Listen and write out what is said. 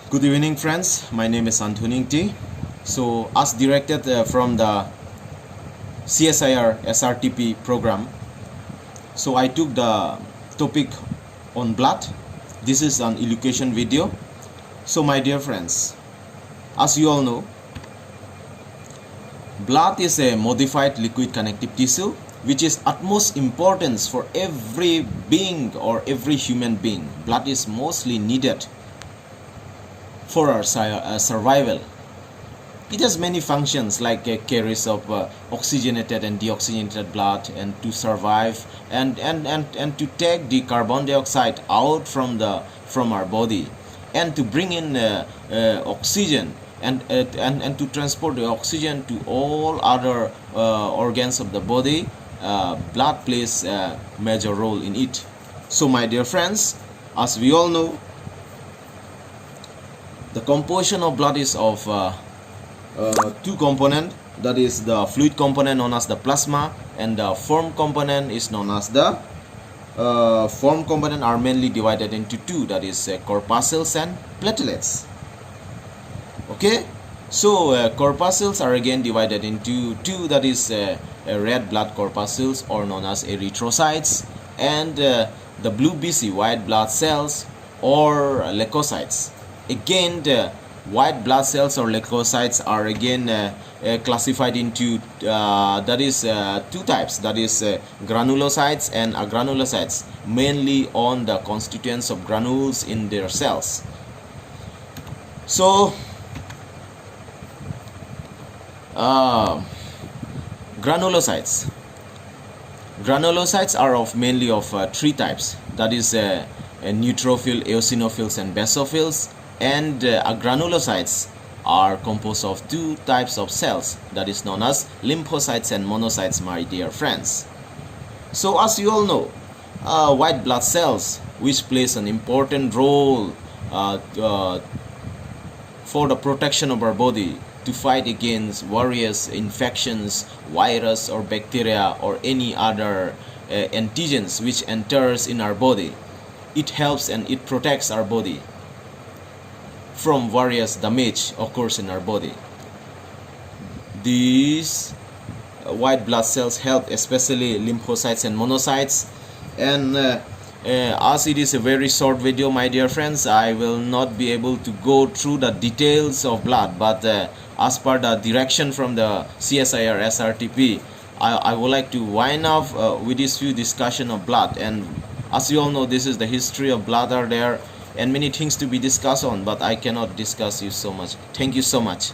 Good evening, friends. My name is ANDHANI ENGTI. So, as directed from the CSIR-SRTP program, so I took the topic on blood. This is an education video. So, my dear friends, as you all know, blood is a modified liquid connective tissue which is utmost importance for every being or every human being. Blood is mostly needed for our survival. It has many functions like carries of oxygenated and deoxygenated blood, and to survive and to take the carbon dioxide out from our body, and to bring in oxygen and to transport the oxygen to all other organs of the body. Blood plays a major role in it. So my dear friends, as we all know, the composition of blood is of two components, that is the fluid component known as the plasma, and the form component is known as the form component are mainly divided into two, that is corpuscles and platelets. Okay, so corpuscles are again divided into two, that is red blood corpuscles or known as erythrocytes, and the blue BC white blood cells or leukocytes. Again, the white blood cells or leukocytes are again classified into that is two types, that is granulocytes and agranulocytes, mainly on the constituents of granules in their cells. So granulocytes are mainly of three types, that is neutrophil, eosinophils and basophils. And agranulocytes are composed of two types of cells, that is known as lymphocytes and monocytes, my dear friends. So as you all know, white blood cells, which plays an important role for the protection of our body to fight against various infections, virus or bacteria or any other antigens which enters in our body. It helps and it protects our body from various damage occurs in our body. These white blood cells help especially lymphocytes and monocytes. And as it is a very short video, my dear friends, I will not be able to go through the details of blood, but as per the direction from the CSIR-SRTP, I would like to wind up with this few discussion of blood. And as you all know, this is the history of blood are there, and many things to be discussed on, but I cannot discuss you so much. Thank you so much.